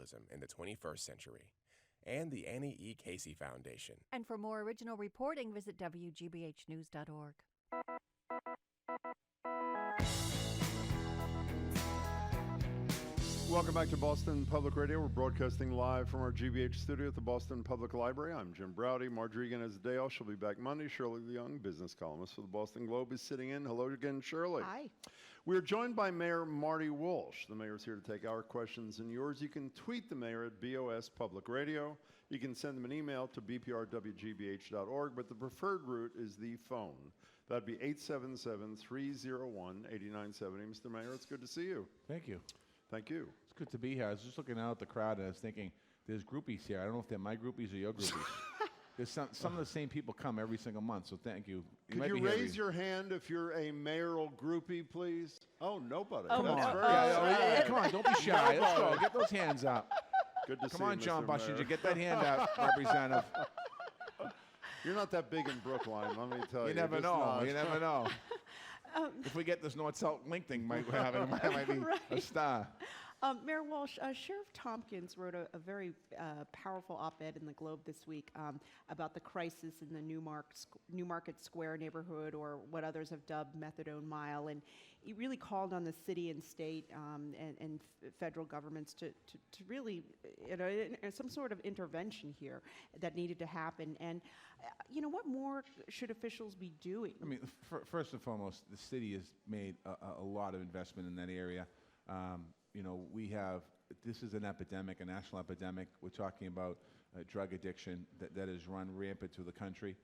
alcoholism in the 21st century, and the Annie E. Casey Foundation. And for more original reporting, visit WGBHnews.org. Welcome back to Boston Public Radio. We're broadcasting live from our GBH studio at the Boston Public Library. I'm Jim Browdy. Margery again is the day off. She'll be back Monday. Shirley Leung, business columnist for the Boston Globe, is sitting in. Hello again, Shirley. Hi. We're joined by Mayor Marty Walsh. The mayor's here to take our questions and yours. You can tweet the mayor at BOS Public Radio. You can send them an email to bprwgbh.org, but the preferred route is the phone. That'd be 877-301-8970. Mr. Mayor, it's good to see you. Thank you. Thank you. It's good to be here. I was just looking out at the crowd and I was thinking, there's groupies here. I don't know if they're my groupies or your groupies. There's some of the same people come every single month, so thank you. Could you raise your hand if you're a mayoral groupie, please? Oh, nobody. Come on. Come on, don't be shy. Let's go. Get those hands up. Good to see you, Come on, John Mr. Bush. Mayor. Did you get that hand up, Representative? You're not that big in Brookline, let me tell you. You never Just know. not. You never know. If we get this North-South link thing, might be Right. a star. Mayor Walsh, Sheriff Tompkins wrote a very powerful op-ed in the Globe this week about the crisis in the Newmarket Square neighborhood, or what others have dubbed Methadone Mile, and he really called on the city and state and federal governments to really, some sort of intervention here that needed to happen. And what more should officials be doing? I mean, first and foremost, the city has made a lot of investment in that area. This is an epidemic, a national epidemic. We're talking about drug addiction that has run rampant through the country.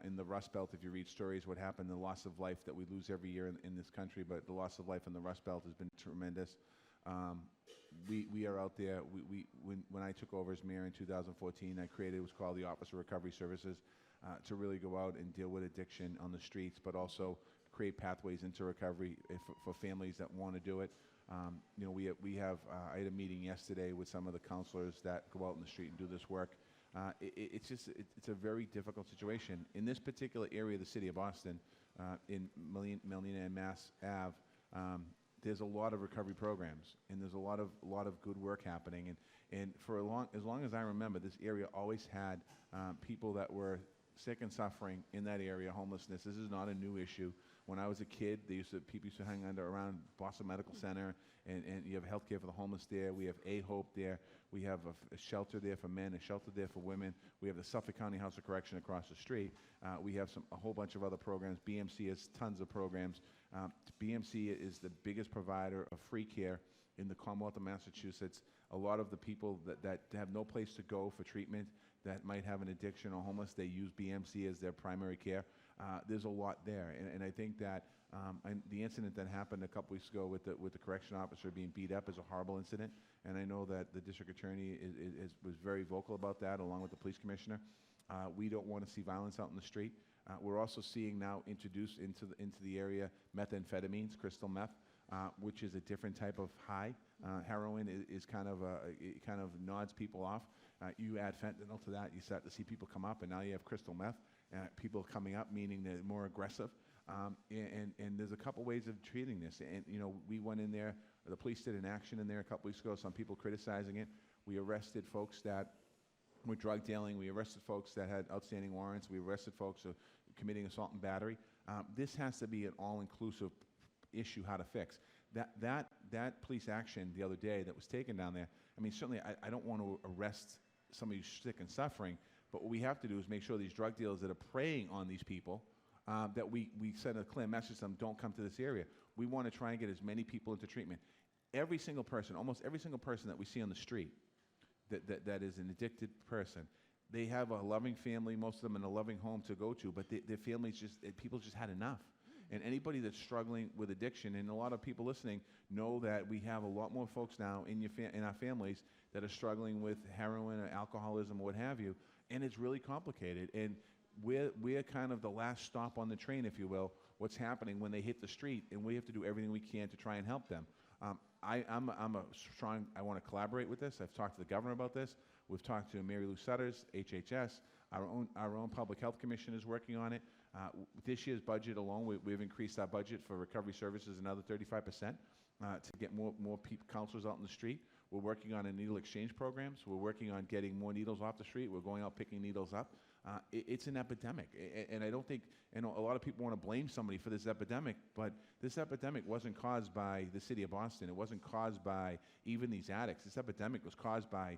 In the Rust Belt, if you read stories, what happened, the loss of life that we lose every year in this country, but the loss of life in the Rust Belt has been tremendous. We are out there. When I took over as mayor in 2014, I created what's called the Office of Recovery Services to really go out and deal with addiction on the streets, but also create pathways into recovery for families that want to do it. I had a meeting yesterday with some of the counselors that go out in the street and do this work. It's a very difficult situation. In this particular area of the city of Boston, in Melina and Mass Ave, there's a lot of recovery programs, and there's a lot of good work happening. And for as long as I remember, this area always had people that were sick and suffering in that area, homelessness. This is not a new issue. When I was a kid, people used to hang around Boston Medical Center, and you have health care for the homeless there. We have A-Hope there. We have a shelter there for men, a shelter there for women. We have the Suffolk County House of Correction across the street. We have a whole bunch of other programs. BMC has tons of programs. BMC is the biggest provider of free care in the Commonwealth of Massachusetts. A lot of the people that have no place to go for treatment, that might have an addiction or homeless, they use BMC as their primary care. There's a lot there, and I think that the incident that happened a couple weeks ago with the correction officer being beat up is a horrible incident, and I know that the district attorney was very vocal about that, along with the police commissioner. We don't want to see violence out in the street. We're also seeing now introduced into the area methamphetamines, crystal meth, which is a different type of high. Heroin is it kind of nods people off. You add fentanyl to that, you start to see people come up, and now you have crystal meth. People coming up, meaning they're more aggressive. And there's a couple ways of treating this. And, we went in there, the police did an action in there a couple weeks ago, some people criticizing it. We arrested folks that were drug dealing. We arrested folks that had outstanding warrants. We arrested folks who were committing assault and battery. This has to be an all-inclusive issue how to fix. That police action the other day that was taken down there, I mean, certainly I don't want to arrest somebody who's sick and suffering, but what we have to do is make sure these drug dealers that are preying on these people, that we send a clear message to them, don't come to this area. We want to try and get as many people into treatment. Every single person, almost every single person that we see on the street that is an addicted person, they have a loving family, most of them in a loving home to go to, but their families people just had enough. And anybody that's struggling with addiction, and a lot of people listening know that we have a lot more folks now in our families that are struggling with heroin or alcoholism or what have you, and it's really complicated. And we're kind of the last stop on the train, if you will, what's happening when they hit the street, and we have to do everything we can to try and help them. I want to collaborate with this. I've talked to the governor about this. We've talked to Mary Lou Sutters, HHS. Our own public health commission is working on it. This year's budget alone, we've increased our budget for recovery services another 35% to get more counselors out in the street. We're working on a needle exchange programs. We're working on getting more needles off the street. We're going out picking needles up. It's an epidemic, and I don't think, and a lot of people want to blame somebody for this epidemic, but this epidemic wasn't caused by the city of Boston. It wasn't caused by even these addicts. This epidemic was caused by,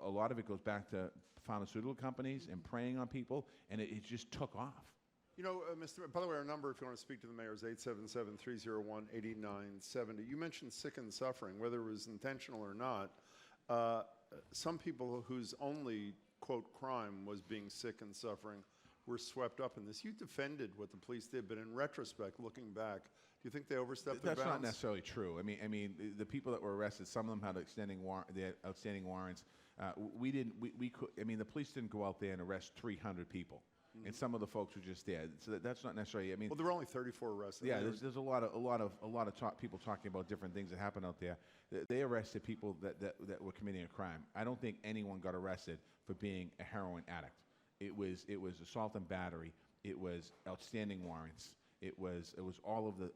a lot of it goes back to pharmaceutical companies and preying on people, and it just took off. You know, by the way, our number, if you want to speak to the mayor, is 877-301-8970. You mentioned sick and suffering, whether it was intentional or not. Some people whose only, quote, crime was being sick and suffering were swept up in this. You defended what the police did, but in retrospect, looking back, do you think they overstepped their bounds? That's not necessarily true. I mean, the people that were arrested, some of them had they had outstanding warrants. We didn't. We could. I mean, the police didn't go out there and arrest 300 people. Mm-hmm. And some of the folks were just there. So that's not necessarily. I mean, well, there were only 34 arrested. Yeah, there's a lot of people talking about different things that happened out there. They arrested people that were committing a crime. I don't think anyone got arrested for being a heroin addict. It was assault and battery. It was outstanding warrants. It was all of the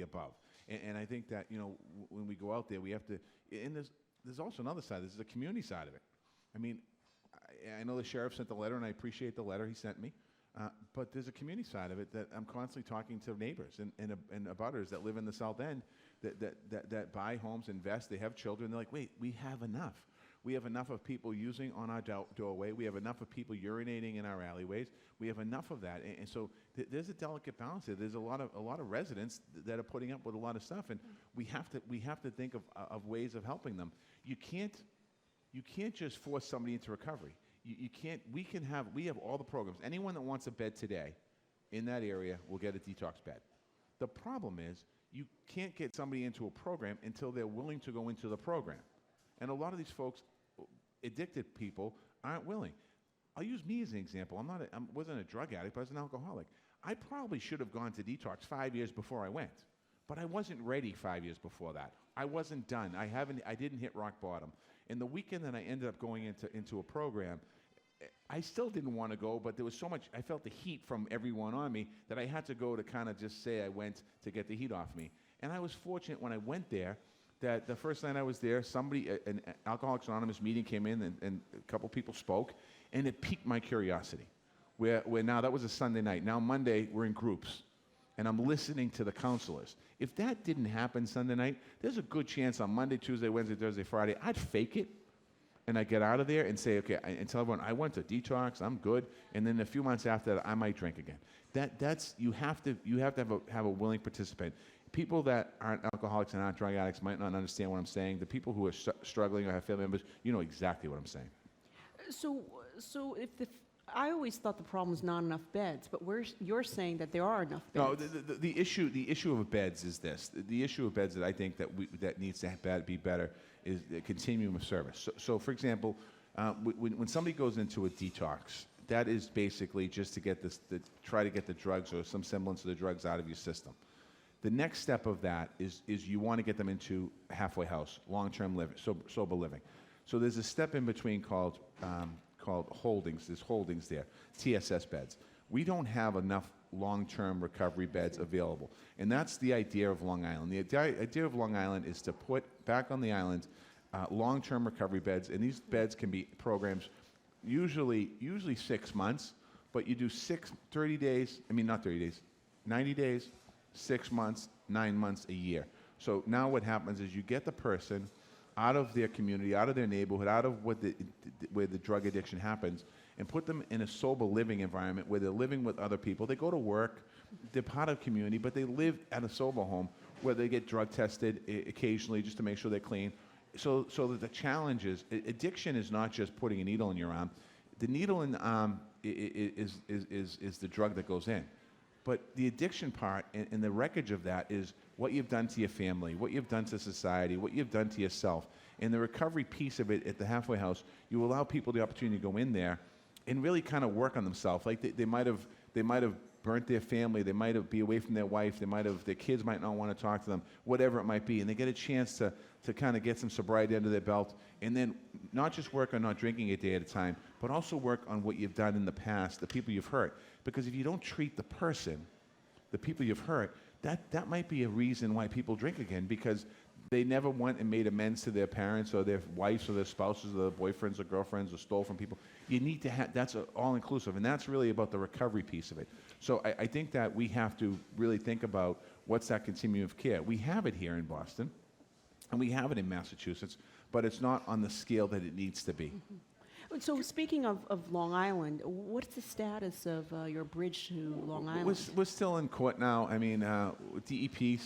above. And I think that, you know, when we go out there, we have to. And there's also another side. There's the community side of it. I mean, I know the sheriff sent the letter, and I appreciate the letter he sent me. But there's a community side of it that I'm constantly talking to neighbors and abutters that live in the South End that buy homes, invest, they have children. They're like, wait, we have enough. We have enough of people using on our doorway. We have enough of people urinating in our alleyways. We have enough of that, and so there's a delicate balance there. There's a lot of residents that are putting up with a lot of stuff, and we have to think of ways of helping them. You can't just force somebody into recovery. You can't. We have all the programs. Anyone that wants a bed today in that area will get a detox bed. The problem is you can't get somebody into a program until they're willing to go into the program. And a lot of these folks, addicted people, aren't willing. I'll use me as an example. I wasn't a drug addict, but I was an alcoholic. I probably should have gone to detox 5 years before I went, but I wasn't ready 5 years before that. I wasn't done. I didn't hit rock bottom. And the weekend that I ended up going into a program, I still didn't want to go, but there was so much, I felt the heat from everyone on me that I had to go to kind of just say I went to get the heat off me. And I was fortunate when I went there that the first night I was there, an Alcoholics Anonymous meeting came in and a couple people spoke, and it piqued my curiosity. Where now, that was a Sunday night. Now Monday, we're in groups, and I'm listening to the counselors. If that didn't happen Sunday night, there's a good chance on Monday, Tuesday, Wednesday, Thursday, Friday, I'd fake it, and I'd get out of there and say, okay, and tell everyone, I went to detox, I'm good, and then a few months after that, I might drink again. You have to have a willing participant. People that aren't alcoholics and aren't drug addicts might not understand what I'm saying. The people who are struggling or have family members, you know exactly what I'm saying. So I always thought the problem was not enough beds, but you're saying that there are enough beds. No, the issue of beds is this. The issue of beds that I think that needs to be better is the continuum of service. So for example, when somebody goes into a detox, that is basically just to try to get the drugs or some semblance of the drugs out of your system. The next step of that is you want to get them into a halfway house, long-term living, sober living. So there's a step in between called holdings. There's holdings there, TSS beds. We don't have enough long-term recovery beds available, and that's the idea of Long Island. The idea of Long Island is to put back on the island long-term recovery beds, and these beds can be programs usually 6 months, but you do 90 days, 6 months, 9 months, a year. So now what happens is you get the person out of their community, out of their neighborhood, out of where the drug addiction happens, and put them in a sober living environment where they're living with other people. They go to work, they're part of community, but they live at a sober home where they get drug tested occasionally just to make sure they're clean. So that the challenge is, addiction is not just putting a needle in your arm. The needle in the arm is the drug that goes in. But the addiction part and the wreckage of that is what you've done to your family, what you've done to society, what you've done to yourself. And the recovery piece of it at the halfway house, you allow people the opportunity to go in there and really kind of work on themselves. Like they might have burnt their family, they might be away from their wife, their kids might not want to talk to them, whatever it might be. And they get a chance to kind of get some sobriety under their belt, and then not just work on not drinking a day at a time, but also work on what you've done in the past, the people you've hurt. Because if you don't treat the person, the people you've hurt, that might be a reason why people drink again, because they never went and made amends to their parents or their wives or their spouses or their boyfriends or girlfriends or stole from people. You need to have, that's all-inclusive, and that's really about the recovery piece of it. So I think that we have to really think about what's that continuum of care. We have it here in Boston, and we have it in Massachusetts, but it's not on the scale that it needs to be. So speaking of Long Island, what's the status of your bridge to Long Island? We're still in court now. I mean, DEP,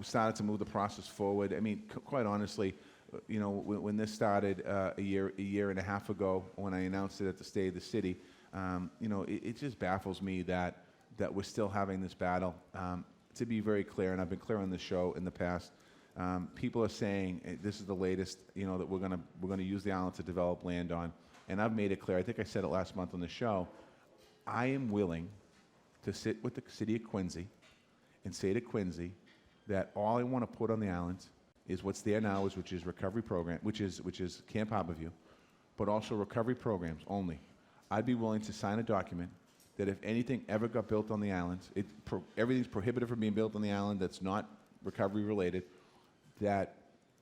started to move the process forward. I mean, quite honestly, when this started a year and a half ago, when I announced it at the State of the City, it just baffles me that we're still having this battle. To be very clear, and I've been clear on the show in the past, people are saying this is the latest, that we're gonna use the island to develop land on, and I've made it clear. I think I said it last month on the show. I am willing to sit with the city of Quincy and say to Quincy that all I want to put on the island is what's there now, which is recovery program, which is Camp Harborview, but also recovery programs only. I'd be willing to sign a document that if anything ever got built on the island, everything's prohibited from being built on the island that's not recovery related, that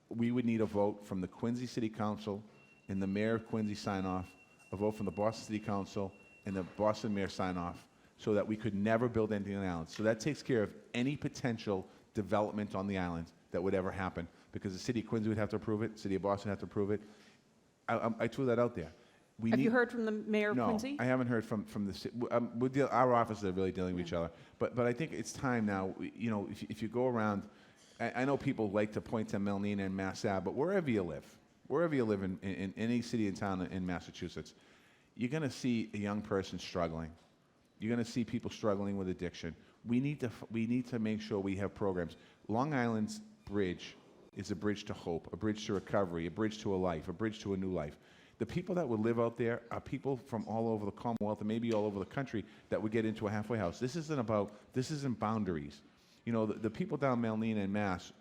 we would need a vote from the Quincy City Council and the Mayor of Quincy sign off, a vote from the Boston City Council and the Boston Mayor sign off, so that we could never build anything on the island. So that takes care of any potential development on the island that would ever happen, because the city of Quincy would have to approve it, the city of Boston would have to approve it. I threw that out there. Have you heard from the Mayor of Quincy? No, I haven't heard from the city. Our offices are really dealing with each other. But I think it's time now, if you go around, I know people like to point to Melnina and Mass Ave, but wherever you live in any city and town in Massachusetts, you're going to see a young person struggling. You're going to see people struggling with addiction. We need to make sure we have programs. Long Island's bridge is a bridge to hope, a bridge to recovery, a bridge to a life, a bridge to a new life. The people that would live out there are people from all over the Commonwealth and maybe all over the country that would get into a halfway house. This isn't boundaries. The people down Melnina and Mass,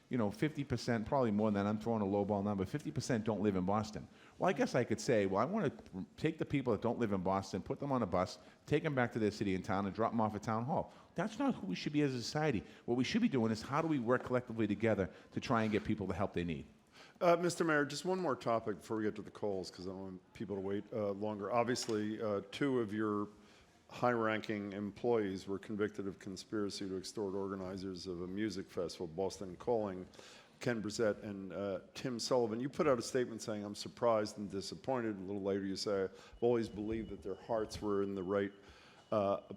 50%, probably more than that, I'm throwing a lowball number, 50% don't live in Boston. Well, I guess I could say, I want to take the people that don't live in Boston, put them on a bus, take them back to their city and town, and drop them off at Town Hall. That's not who we should be as a society. What we should be doing is how do we work collectively together to try and get people the help they need. Mr. Mayor, just one more topic before we get to the calls, because I don't want people to wait longer. Obviously, two of your high-ranking employees were convicted of conspiracy to extort organizers of a music festival, Boston Calling, Ken Brissett and Tim Sullivan. You put out a statement saying, "I'm surprised and disappointed." A little later you say, "I've always believed that their hearts were in the right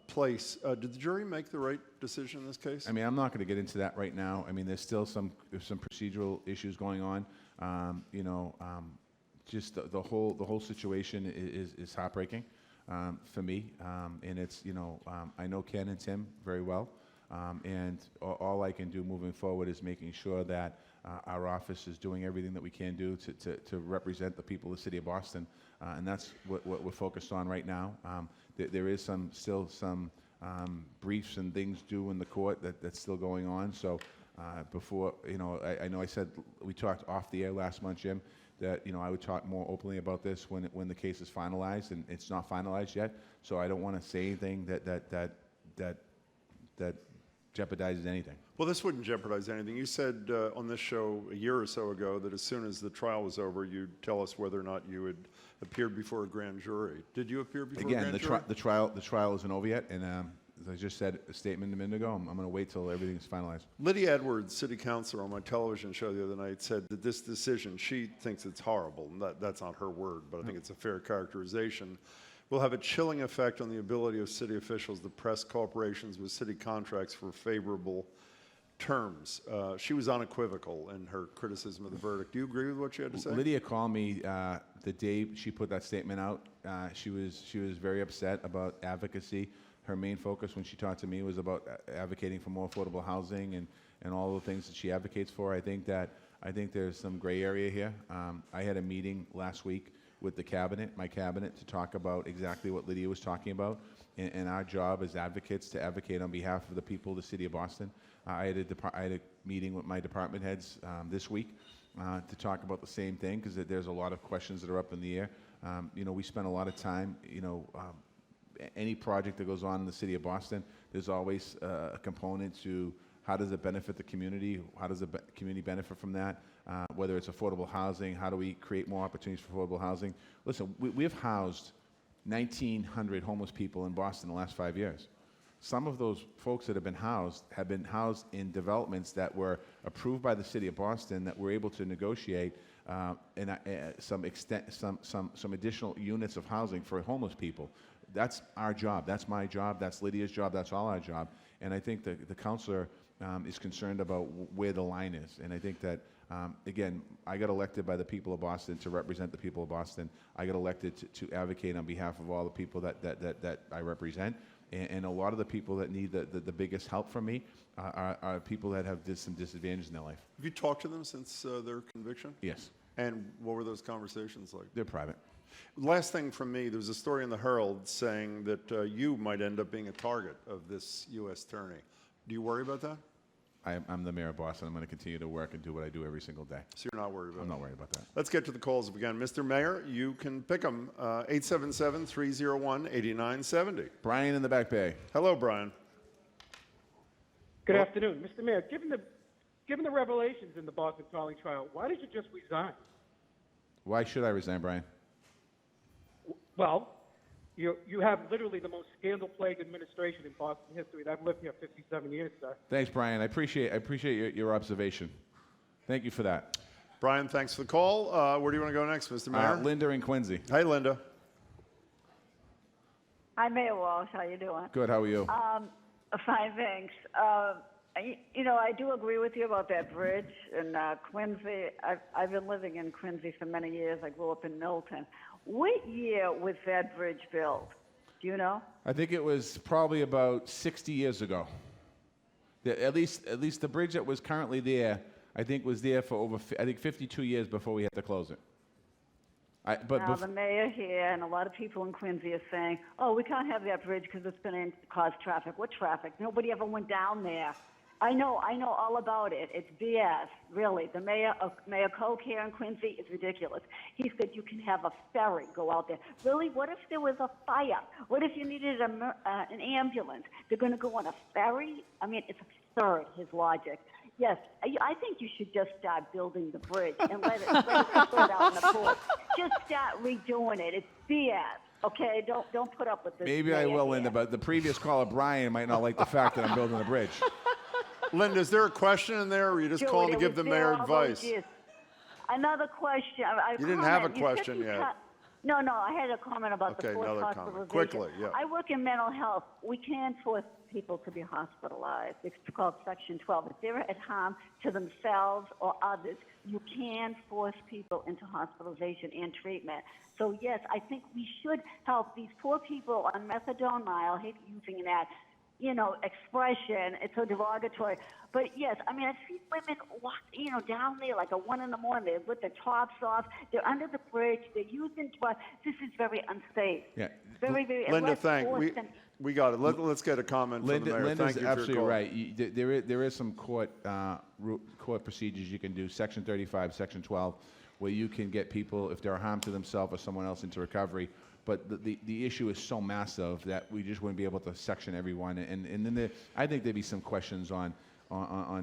place." Did the jury make the right decision in this case? I mean, I'm not going to get into that right now. I mean, there's still some procedural issues going on. Just the whole situation is heartbreaking for me, and it's I know Ken and Tim very well, and all I can do moving forward is making sure that our office is doing everything that we can do to represent the people of the city of Boston, and that's what we're focused on right now. There is still some briefs and things due in the court that's still going on. So before, I know I said we talked off the air last month, Jim, that I would talk more openly about this when the case is finalized, and it's not finalized yet. So I don't want to say anything that jeopardizes anything. Well, this wouldn't jeopardize anything. You said on this show a year or so ago that as soon as the trial was over, you'd tell us whether or not you had appeared before a grand jury. Did you appear before a grand jury? Again, the trial isn't over yet, and as I just said a statement a minute ago, I'm going to wait till everything's finalized. Lydia Edwards, city councilor on my television show the other night, said that this decision, she thinks it's horrible, and that's not her word, but I think it's a fair characterization, will have a chilling effect on the ability of city officials to press corporations with city contracts for favorable terms. She was unequivocal in her criticism of the verdict. Do you agree with what she had to say? Lydia called me the day she put that statement out. She was very upset about advocacy. Her main focus when she talked to me was about advocating for more affordable housing and all the things that she advocates for. I think there's some gray area here. I had a meeting last week with my cabinet, to talk about exactly what Lydia was talking about, and our job as advocates to advocate on behalf of the people of the city of Boston. I had a meeting with my department heads this week to talk about the same thing, because there's a lot of questions that are up in the air. We spend a lot of time, any project that goes on in the city of Boston, there's always a component to How does it benefit the community? How does the community benefit from that? Whether it's affordable housing, how do we create more opportunities for affordable housing? Listen, we've housed 1,900 homeless people in Boston in the last 5 years. Some of those folks that have been housed in developments that were approved by the city of Boston that were able to negotiate some additional units of housing for homeless people. That's our job. That's my job. That's Lydia's job. That's all our job. And I think the councilor is concerned about where the line is. And I think that, again, I got elected by the people of Boston to represent the people of Boston. I got elected to advocate on behalf of all the people that I represent. And a lot of the people that need the biggest help from me are people that have some disadvantages in their life. Have you talked to them since their conviction? Yes. And what were those conversations like? They're private. Last thing from me, there was a story in the Herald saying that you might end up being a target of this U.S. attorney. Do you worry about that? I'm the mayor of Boston. I'm going to continue to work and do what I do every single day. So you're not worried about it? I'm not worried about that. Let's get to the calls again. Mr. Mayor, you can pick them, 877-301-8970. Brian in the back bay. Hello, Brian. Good afternoon. Mr. Mayor, given the revelations in the Boston Calling trial, why did you just resign? Why should I resign, Brian? Well, you have literally the most scandal-plagued administration in Boston history. I've lived here 57 years, sir. Thanks, Brian. I appreciate your observation. Thank you for that. Brian, thanks for the call. Where do you want to go next, Mr. Mayor? Linda in Quincy. Hi, Linda. Hi, Mayor Walsh. How you doing? Good. How are you? Fine, thanks. I do agree with you about that bridge in Quincy. I've been living in Quincy for many years. I grew up in Milton. What year was that bridge built? Do you know? I think it was probably about 60 years ago. At least the bridge that was currently there, I think was there for over 52 years before we had to close it. Now, the mayor here and a lot of people in Quincy are saying, oh, we can't have that bridge because it's going to cause traffic. What traffic? Nobody ever went down there. I know all about it. It's BS, really. The Mayor Koch here in Quincy is ridiculous. He said you can have a ferry go out there. Really? What if there was a fire? What if you needed an ambulance? They're going to go on a ferry? I mean, it's absurd, his logic. Yes, I think you should just start building the bridge and let it spread out in the port. Just start redoing it. It's BS. Okay, don't put up with this. Maybe I will, Linda, but the previous caller, Brian, might not like the fact that I'm building a bridge. Linda, is there a question in there, or are you just calling to give the mayor advice? Another question. You didn't have a question yet. No, I had a comment about the forced another hospitalization. comment. Quickly, yeah. I work in mental health. We can't force people to be hospitalized. It's called Section 12. If they're at harm to themselves or others, you can force people into hospitalization and treatment. So, yes, I think we should help these poor people on Methadone Mile. I hate using that, expression. It's so derogatory. But, yes, I mean, I see women walk, down there like at 1 in the morning. They're with their tops off. They're under the bridge. They're using drugs. This is very unsafe. Yeah. Very, very. Linda, we got it. Let's get a comment from the mayor. Linda's Thank you for your absolutely call. right. There is some court procedures you can do, Section 35, Section 12, where you can get people, if they're harm to themselves or someone else, into recovery. But the issue is so massive that we just wouldn't be able to section everyone. And then I think there'd be some questions on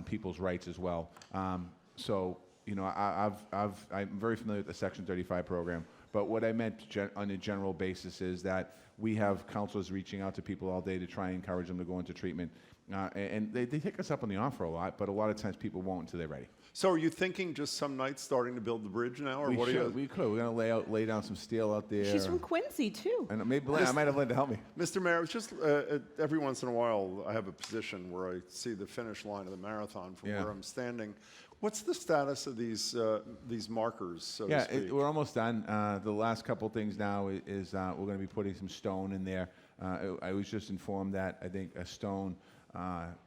people's rights as well. I'm very familiar with the Section 35 program. But what I meant on a general basis is that we have counselors reaching out to people all day to try and encourage them to go into treatment. And they take us up on the offer a lot, but a lot of times people won't until they're ready. So are you thinking just some nights starting to build the bridge now? Or We what could. We're going to lay down some steel out there. She's from Quincy, too. And maybe I might have Linda help me. Mr. Mayor, it's just every once in a while I have a position where I see the finish line of the marathon from where I'm standing. What's the status of these markers, so to speak? We're almost done. The last couple things now is we're going to be putting some stone in there. I was just informed that I think a stone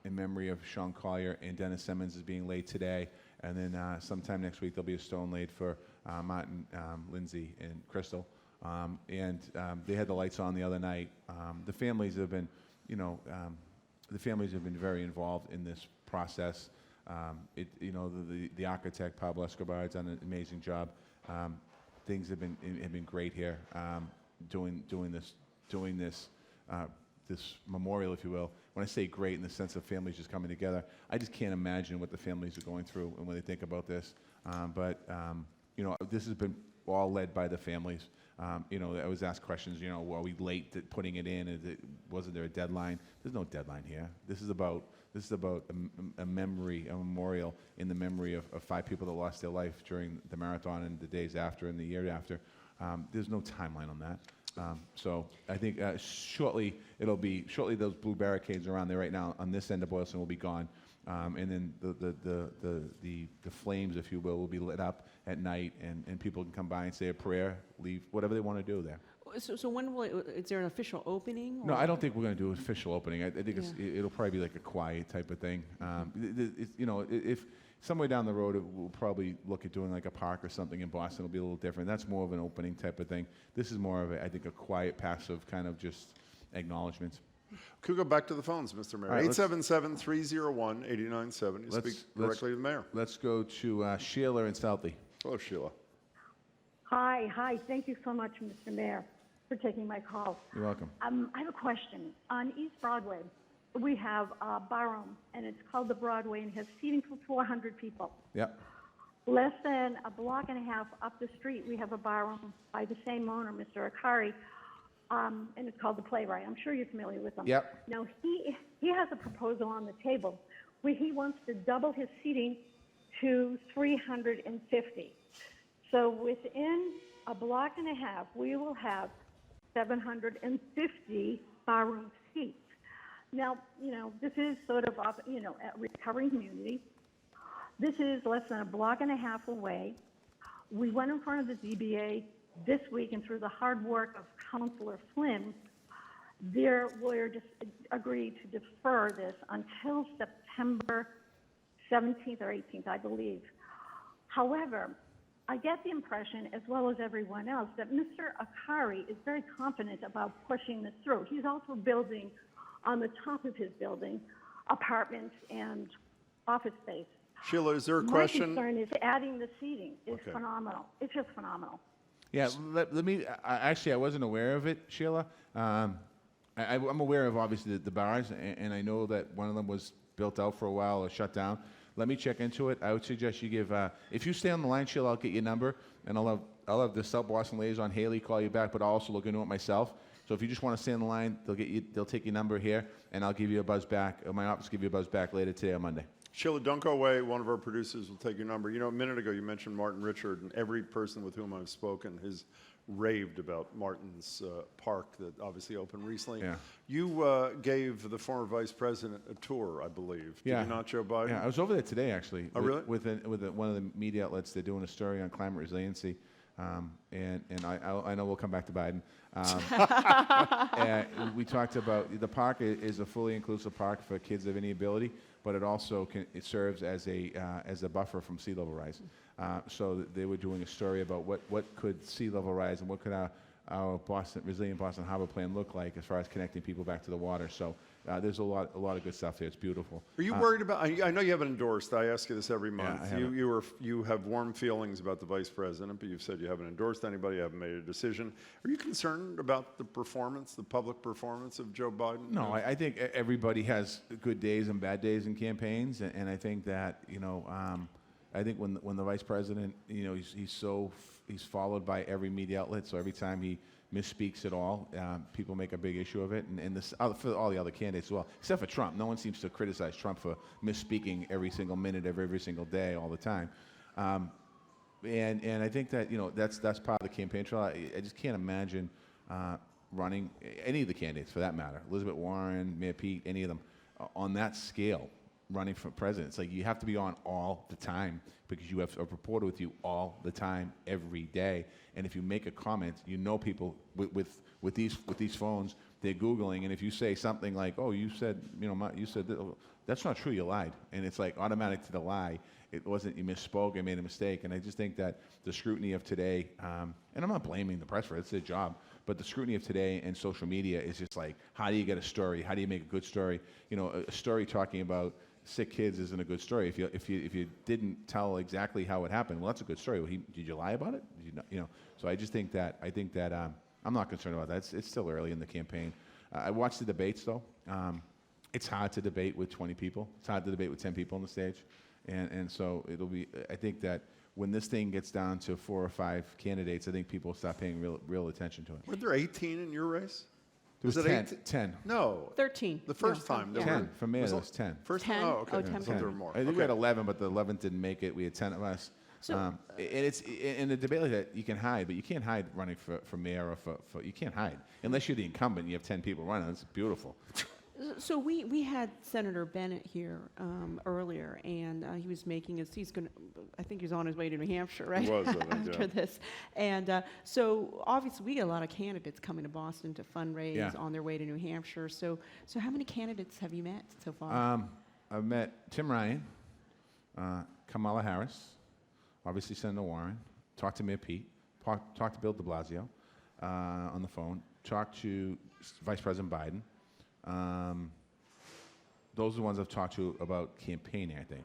in memory of Sean Collier and Dennis Simmons is being laid today. And then sometime next week there'll be a stone laid for Martin, Lindsay, and Crystal. They had the lights on the other night. The families have been, very involved in this process. The architect Pablo Escobar has done an amazing job. Things have been great here. Doing this memorial, if you will. when I say great in the sense of families just coming together, I just can't imagine what the families are going through and when they think about this. This has been all led by the families. I was asked questions, are we late to putting it in? Wasn't there a deadline? There's no deadline here. This is about a memory, a memorial in the memory of 5 people that lost their life during the marathon and the days after and the year after. There's no timeline on that. So I think shortly those blue barricades around there right now on this end of Boylston will be gone. And then the flames, if you will be lit up at night, and people can come by and say a prayer, leave, whatever they want to do there. So when will is there an official opening? No, I don't think we're going to do an official opening. I think it'll probably be like a quiet type of thing. If somewhere down the road, we'll probably look at doing like a park or something in Boston. It'll be a little different. That's more of an opening type of thing. This is more of a quiet, passive kind of just acknowledgement. Could we go back to the phones, Mr. Mayor? All right, 877-301-8970. Speak directly to the mayor. Let's go to Sheila in Southie. Hello, Sheila. Hi. Thank you so much, Mr. Mayor, for taking my call. You're welcome. I have a question. On East Broadway, we have a barroom, and it's called the Broadway, and it has seating for 400 people. Yep. Less than a block and a half up the street, we have a barroom by the same owner, Mr. Akari, and it's called the Playwright. I'm sure you're familiar with them. Yep. Now, he has a proposal on the table where he wants to double his seating to 350. So within a block and a half, we will have 750 barroom seats. Now, this is sort of, a recovering community. This is less than a block and a half away. We went in front of the ZBA this week, and through the hard work of Councilor Flynn, their lawyer just agreed to defer this until September 17th or 18th, I believe. However, I get the impression, as well as everyone else, that Mr. Akari is very confident about pushing this through. He's also building on the top of his building apartments and office space. Sheila, is there a question? My concern is adding the seating is phenomenal. It's just phenomenal. Yeah, let me. Actually, I wasn't aware of it, Sheila. I'm aware of obviously the bars, and I know that one of them was built out for a while or shut down. Let me check into it. I would suggest you give. If you stay on the line, Sheila, I'll get your number, and I'll have the South Boston liaison Haley call you back. But I'll also look into it myself. So if you just want to stay on the line, they'll take your number here, and I'll give you a buzz back. Or my office will give you a buzz back later today or Monday. Sheila, don't go away. One of our producers will take your number. A minute ago you mentioned Martin Richard, and every person with whom I've spoken has raved about Martin's park that obviously opened recently. Yeah. You gave the former vice president a tour, I believe. Did you not, Joe Biden? Yeah, I was over there today, actually. Oh, really? With one of the media outlets. They're doing a story on climate resiliency. And I know we'll come back to Biden. And we talked about the park is a fully inclusive park for kids of any ability, but it also it serves as a buffer from sea level rise. So they were doing a story about what could sea level rise and what could our resilient Boston Harbor plan look like as far as connecting people back to the water. So there's a lot of good stuff there. It's beautiful. Are you worried about? I know you haven't endorsed. I ask you this every month. Yeah, you have warm feelings about the vice president, but you've said you haven't endorsed anybody. You haven't made a decision. Are you concerned about the public performance of Joe Biden? No, I think everybody has good days and bad days in campaigns, and I think that I think when the vice president, he's followed by every media outlet. So every time he misspeaks at all, people make a big issue of it, and this for all the other candidates as well, except for Trump. No one seems to criticize Trump for misspeaking every single minute of every single day, all the time. And I think that that's part of the campaign trail. I just can't imagine running any of the candidates for that matter, Elizabeth Warren, Mayor Pete, any of them, on that scale. Running for president, it's like you have to be on all the time because you have a reporter with you all the time, every day. And if you make a comment, people with these phones, they're Googling, and if you say something like, "Oh, you said that's not true, you lied," and it's like automatic to the lie. It wasn't, you misspoke, I made a mistake. And I just think that the scrutiny of today, and I'm not blaming the press for it, it's their job, but the scrutiny of today and social media is just like, how do you get a story? How do you make a good story? A story talking about sick kids isn't a good story. If you didn't tell exactly how it happened, well, that's a good story. Well, did you lie about it? Did you So I just think that I'm not concerned about that. It's still early in the campaign. I watched the debates though, it's hard to debate with 20 people. It's hard to debate with 10 people on the stage. And so it'll be, I think that when this thing gets down to 4 or 5 candidates, I think people will start paying real attention to it. Were there 18 in your race? There was 10. No. 13. The first time. There 10. were, For me, there was 10. First 10? time? Oh, okay. Oh, 10 I thought there were more. I think we had 11, but the 11th didn't make it. We had 10 of us. So- And it's in a debate like that, you can hide, but you can't hide running for mayor or for you can't hide. Unless you're the incumbent and you have 10 people running. It's beautiful. So we had Senator Bennett here earlier, and he was making I think he's on his way to New Hampshire, right? He was, I think, After yeah. this. And so obviously we get a lot of candidates coming to Boston to fundraise on their way to New Hampshire. So how many candidates have you met so far? I've met Tim Ryan, Kamala Harris, obviously Senator Warren, talked to Mayor Pete, talked to Bill de Blasio on the phone, talked to Vice President Biden. Those are the ones I've talked to about campaigning, I think.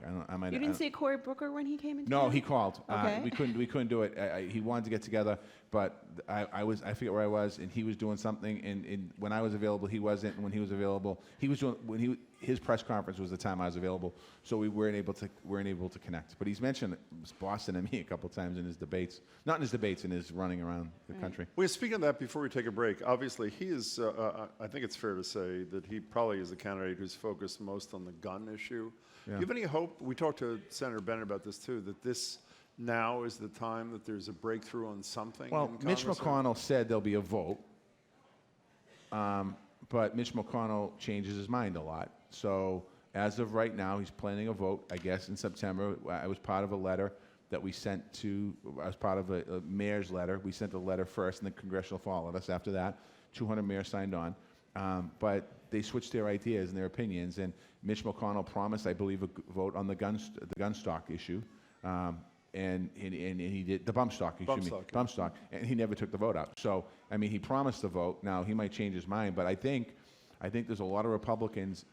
You didn't see Cory Booker when he came in? No, he called. Okay. We couldn't do it. He wanted to get together, but I forget where I was, and he was doing something. And when I was available, he wasn't. And when he was available, he was doing his press conference was the time I was available. So we weren't able to connect. But he's mentioned Boston and me a couple times in his debates. Not in his debates, in his running around the country. Well, speaking of that, before we take a break, obviously he is, I think it's fair to say that he probably is the candidate who's focused most on the gun issue. Yeah. Do you have any hope, we talked to Senator Bennett about this too, that this now is the time that there's a breakthrough on something Well, in Mitch Congress? McConnell said there'll be a vote, but Mitch McConnell changes his mind a lot. So as of right now, he's planning a vote, I guess, in September. I was part of a letter that we sent I was part of a mayor's letter. We sent a letter first, and the congressional followed us after that. 200 mayors signed on. But they switched their ideas and their opinions, and Mitch McConnell promised, I believe, a vote on the gun stock issue. And he did the bump stock, bump stock, and he never took the vote out. So, I mean, he promised the vote. Now, he might change his mind, but I think there's a lot of Republicans,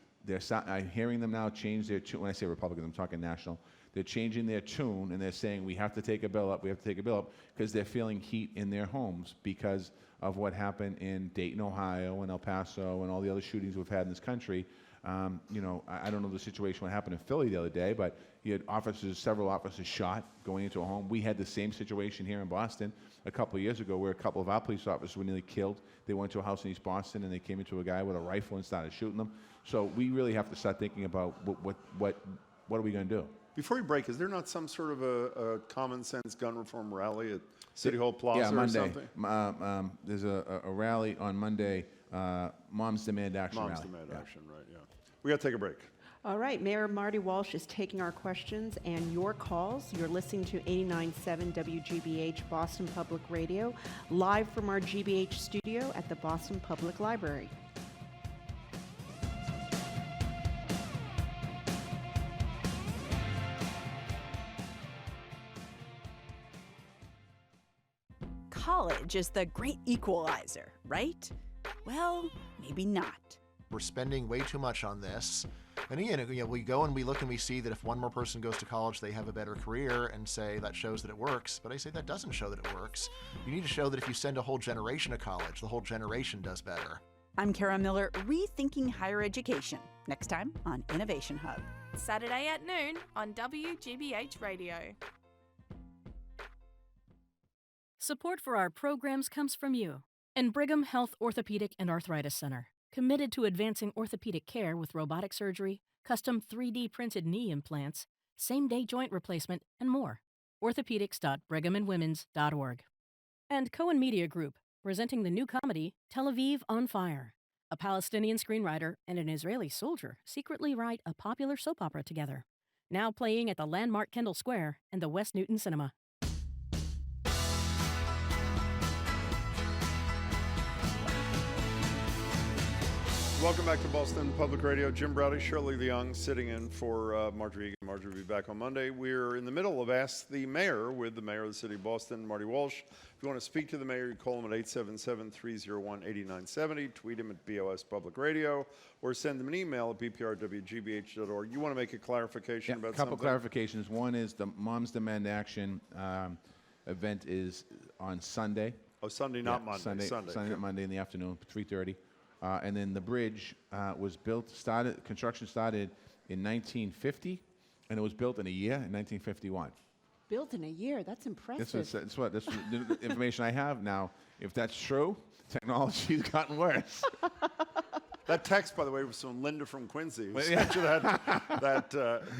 I'm hearing them now change their tune. When I say Republicans, I'm talking national. They're changing their tune, and they're saying, we have to take a bill up, because they're feeling heat in their homes because of what happened in Dayton, Ohio, and El Paso, and all the other shootings we've had in this country. I don't know the situation, what happened in Philly the other day, but you had several officers shot going into a home. We had the same situation here in Boston a couple of years ago where a couple of our police officers were nearly killed. They went to a house in East Boston, and they came into a guy with a rifle and started shooting them. So we really have to start thinking about what are we going to do? Before we break, is there not some sort of a common sense gun reform rally at City Hall Plaza yeah, Monday. or something? There's a rally on Monday, Moms Demand Action Moms rally. Demand Action, right, yeah. We got to take a break. All right, Mayor Marty Walsh is taking our questions and your calls. You're listening to 89.7 WGBH Boston Public Radio, live from our GBH studio at the Boston Public Library. College is the great equalizer, right? Well, maybe not. We're spending way too much on this. And again, we go and we look and we see that if one more person goes to college, they have a better career, and say that shows that it works. But I say that doesn't show that it works. You need to show that if you send a whole generation to college, the whole generation does better. I'm Kara Miller, rethinking higher education. Next time on Innovation Hub. Saturday at noon on WGBH Radio. Support for our programs comes from you and Brigham Health Orthopedic and Arthritis Center, committed to advancing orthopedic care with robotic surgery, custom 3D printed knee implants, same-day joint replacement, and more. orthopedics.brighamandwomens.org. And Cohen Media Group, presenting the new comedy Tel Aviv on Fire. A Palestinian screenwriter and an Israeli soldier secretly write a popular soap opera together. Now playing at the landmark Kendall Square and the West Newton Cinema. Welcome back to Boston Public Radio. Jim Browdy, Shirley Leung sitting in for Margery. Margery will be back on Monday. We're in the middle of Ask the Mayor with the Mayor of the City of Boston, Marty Walsh. If you want to speak to the Mayor, you call him at 877-301-8970, tweet him at BOS Public Radio, or send him an email at bprwgbh.org. You want to make a clarification about something? A couple clarifications. One is the Moms Demand Action event is on Sunday. Oh, Sunday, not Monday. Sunday, not Monday in the afternoon, 3:30. And then the bridge was built, construction started in 1950, and it was built in a year in 1951. Built in a year. That's impressive. This is the information I have. Now, if that's true, technology's gotten worse. That text, by the way, was from Linda from Quincy. Who sent you that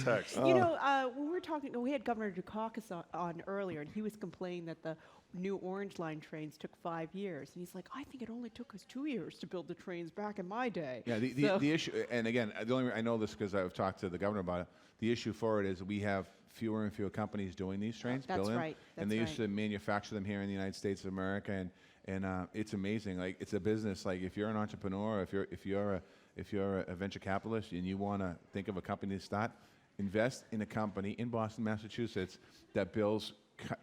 text. You know, when we were talking, we had Governor Dukakis on earlier, and he was complaining that the new Orange Line trains took 5 years. And he's like, I think it only took us 2 years to build the trains back in my day. Yeah, the issue, and again, the only I know this because I've talked to the governor about it, the issue for it is we have fewer and fewer companies doing these trains, building them, and they used to manufacture them here in the United States of America, and it's amazing. Like, it's a business. Like, if you're an entrepreneur, if you're a venture capitalist and you want to think of a company to start, invest in a company in Boston, Massachusetts that builds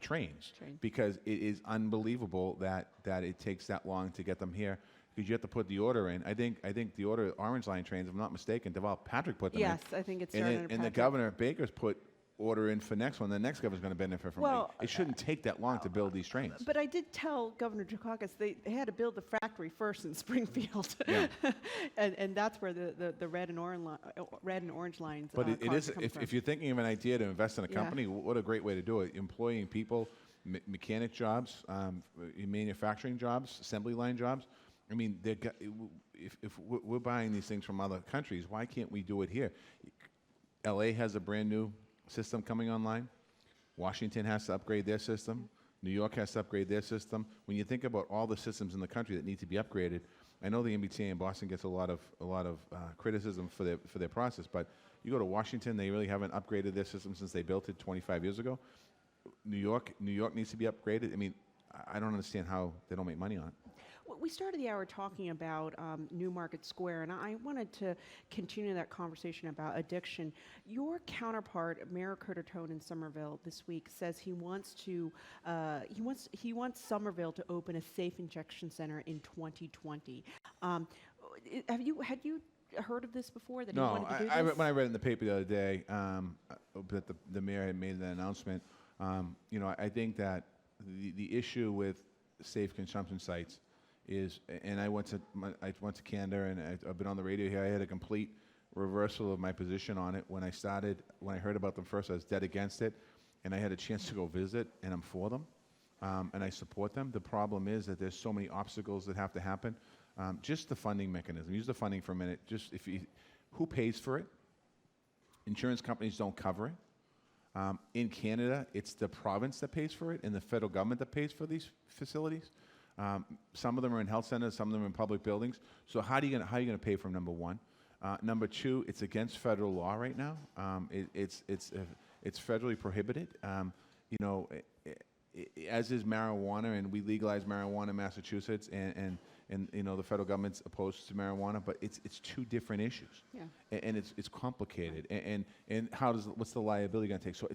trains, because it is unbelievable that it takes that long to get them here, because you have to put the order in. I think the order Orange Line trains, if I'm not mistaken, Patrick put them in. Yes, I think it's started. And the governor Baker's put order in for next one. The next governor's going to benefit from it. It shouldn't take that long to build these trains. But I did tell Governor Dukakis they had to build the factory first in Springfield, and that's where the red and orange lines. But it is if you're thinking of an idea to invest in a company, what a great way to do it. Employing people, mechanic jobs, manufacturing jobs, assembly line jobs. I mean, if we're buying these things from other countries, why can't we do it here? LA has a brand new system coming online. Washington has to upgrade their system. New York has to upgrade their system. When you think about all the systems in the country that need to be upgraded, I know the MBTA in Boston gets a lot of criticism for their process, but you go to Washington, they really haven't upgraded their system since they built it 25 years ago. New York needs to be upgraded. I mean, I don't understand how they don't make money on it. We started the hour talking about Newmarket Square, and I wanted to continue that conversation about addiction. Your counterpart, Mayor Curtatone in Somerville, this week says he wants Somerville to open a safe injection center in 2020. Had you heard of this before? That he wanted to do this? When I read it in the paper the other day that the mayor had made that announcement, I think that the issue with safe consumption sites is, and I went to Canada, and I've been on the radio here. I had a complete reversal of my position on it. When I heard about them first, I was dead against it, and I had a chance to go visit, and I'm for them, and I support them. The problem is that there's so many obstacles that have to happen. Just the funding mechanism. Use the funding for a minute. Who pays for it? Insurance companies don't cover it. In Canada, it's the province that pays for it, and the federal government that pays for these facilities. Some of them are in health centers, some of them are in public buildings. So how are you going to pay for them, number one? Number two, it's against federal law right now. It's federally prohibited. As is marijuana, and we legalize marijuana in Massachusetts, and the federal government's opposed to marijuana, but it's two different issues. Yeah. And it's complicated. And what's the liability going to take? So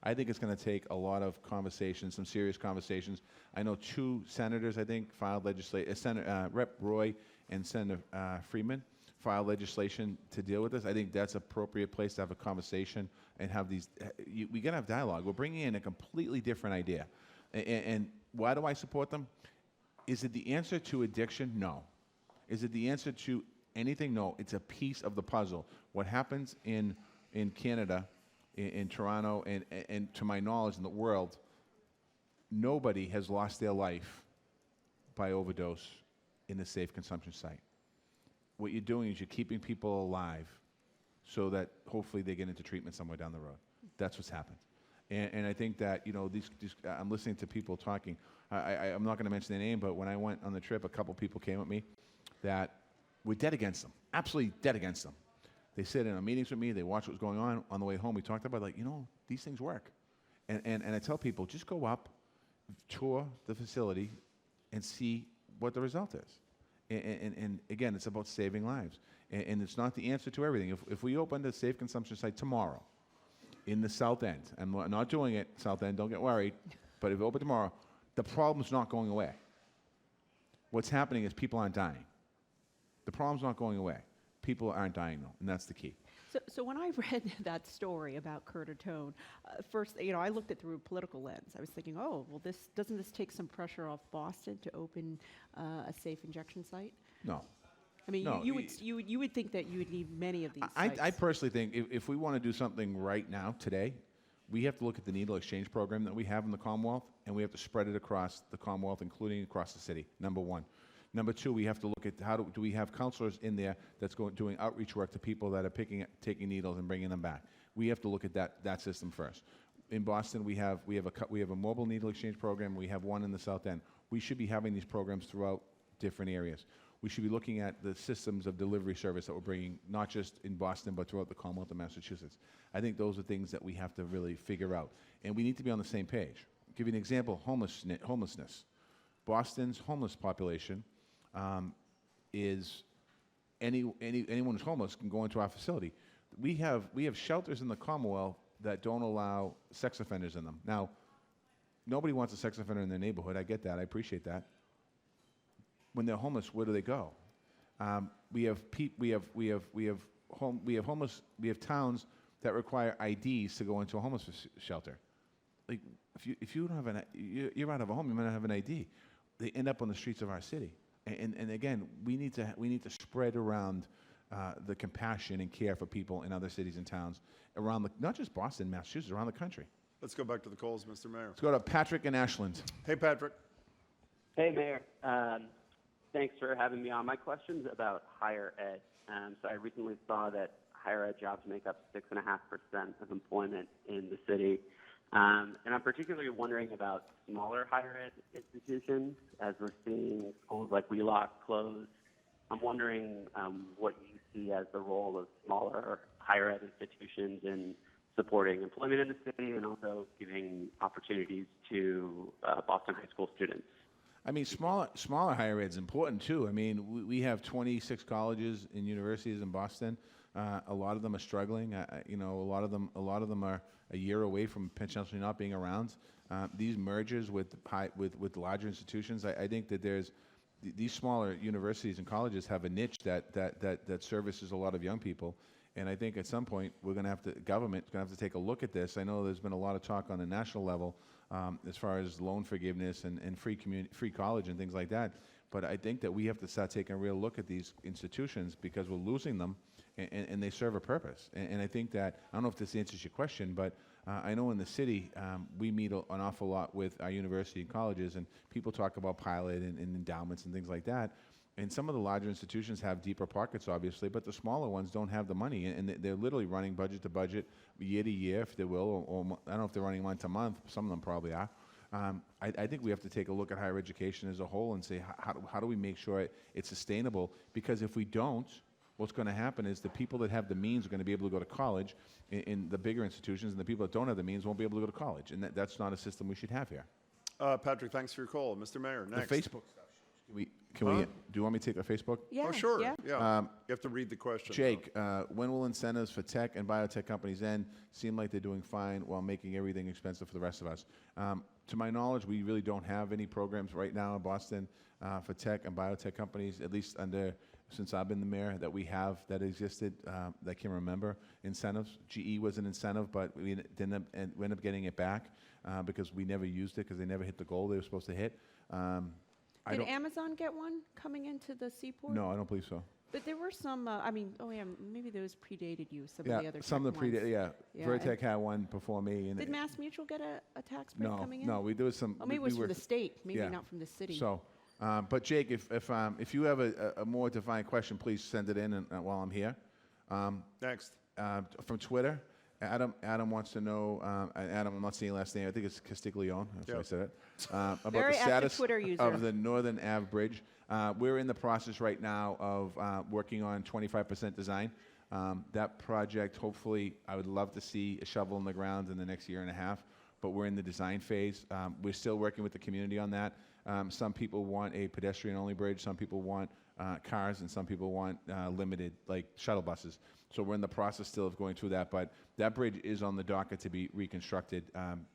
I think it's going to take a lot of conversations, some serious conversations. I know two senators, I think, filed legislation. Rep. Roy and Senator Freeman filed legislation to deal with this. I think that's an appropriate place to have a conversation and have these. We got to have dialogue. We're bringing in a completely different idea. And why do I support them? Is it the answer to addiction? No. Is it the answer to anything? No. It's a piece of the puzzle. What happens in Canada, in Toronto, and to my knowledge in the world, nobody has lost their life by overdose in a safe consumption site. What you're doing is you're keeping people alive so that hopefully they get into treatment somewhere down the road. That's what's happened. And I think that, I'm listening to people talking. I'm not going to mention their name, but when I went on the trip, a couple people came at me that were dead against them, absolutely dead against them. They sit in meetings with me. They watch what was going on. On the way home, we talked about, these things work. And I tell people, just go up, tour the facility, and see what the result is. And again, it's about saving lives. And it's not the answer to everything. If we opened a safe consumption site tomorrow in the South End, I'm not doing it, South End, don't get worried, but if we open tomorrow, the problem's not going away. What's happening is people aren't dying. The problem's not going away. People aren't dying, though, and that's the key. So when I read that story about Curtatone, first, I looked at it through a political lens. I was thinking, doesn't this take some pressure off Boston to open a safe injection site? No. I mean, No, you would think that you would need many of these sites. I personally think if we want to do something right now, today, we have to look at the needle exchange program that we have in the Commonwealth, and we have to spread it across the Commonwealth, including across the city, number one. Number two, we have to look at do we have counselors in there that's doing outreach work to people that are taking needles and bringing them back. We have to look at that system first. In Boston, we have a mobile needle exchange program. We have one in the South End. We should be having these programs throughout different areas. We should be looking at the systems of delivery service that we're bringing, not just in Boston, but throughout the Commonwealth of Massachusetts. I think those are things that we have to really figure out. And we need to be on the same page. I'll give you an example, homelessness. Boston's homeless population is anyone who's homeless can go into our facility. We have shelters in the Commonwealth that don't allow sex offenders in them. Now, nobody wants a sex offender in their neighborhood. I get that. I appreciate that. When they're homeless, where do they go? We have towns that require IDs to go into a homeless shelter. Like if you don't have you're out of a home, you might not have an ID. They end up on the streets of our city. And again, we need to spread around the compassion and care for people in other cities and towns around not just Boston, Massachusetts, around the country. Let's go back to the calls, Mr. Mayor. Let's go to Patrick in Ashland. Hey, Patrick. Hey, Mayor. Thanks for having me on. My question's about higher ed. So I recently saw that higher ed jobs make up 6.5% of employment in the city. And I'm particularly wondering about smaller higher ed institutions, as we're seeing schools like Wheelock close. I'm wondering what you see as the role of smaller higher ed institutions in supporting employment in the city and also giving opportunities to Boston high school students. I mean, smaller higher ed is important too. I mean, we have 26 colleges and universities in Boston. A lot of them are struggling. A lot of them are a year away from potentially not being around. These mergers with larger institutions, I think that these smaller universities and colleges have a niche that services a lot of young people. And I think at some point government's going to have to take a look at this. I know there's been a lot of talk on the national level as far as loan forgiveness and free college and things like that. But I think that we have to start taking a real look at these institutions because we're losing them and they serve a purpose. And I think that, I don't know if this answers your question, but I know in the city we meet an awful lot with our university and colleges, and people talk about pilot and endowments and things like that. And some of the larger institutions have deeper pockets, obviously, but the smaller ones don't have the money, and they're literally running budget to budget, year to year, if they will, or I don't know if they're running month to month. Some of them probably are. I think we have to take a look at higher education as a whole and say, how do we make sure it's sustainable? Because if we don't, what's going to happen is the people that have the means are going to be able to go to college in the bigger institutions, and the people that don't have the means won't be able to go to college. And that's not a system we should have here. Patrick, thanks for your call. Mr. Mayor, next. The Facebook stuff. Do you want me to take a Facebook? Yeah. Oh, sure. Yeah. You have to read the question. Jake, when will incentives for tech and biotech companies end? Seem like they're doing fine while making everything expensive for the rest of us. To my knowledge, we really don't have any programs right now in Boston for tech and biotech companies, at least since I've been the mayor, that existed, that I can remember. Incentives. GE was an incentive, but we ended up getting it back because we never used it because they never hit the goal they were supposed to hit. Did Amazon get one coming into the seaport? No, I don't believe so. But there were some, maybe those predated you, some of the other some of the ones. Vertec had one before me. And did Mass Mutual get a tax break coming in? No, there was some. Oh, maybe it was from the state, maybe not from the city. So, but Jake, if you have a more defined question, please send it in while I'm here. Next. From Twitter, Adam wants to know, Adam, I'm not saying your last name, I think it's Castiglione, that's why I said it, about Very the status Twitter user. of the Northern Ave Bridge. We're in the process right now of working on 25% design. That project, hopefully, I would love to see a shovel in the ground in the next year and a half, but we're in the design phase. We're still working with the community on that. Some people want a pedestrian-only bridge, some people want cars, and some people want limited, like shuttle buses. So we're in the process still of going through that, but that bridge is on the docket to be reconstructed.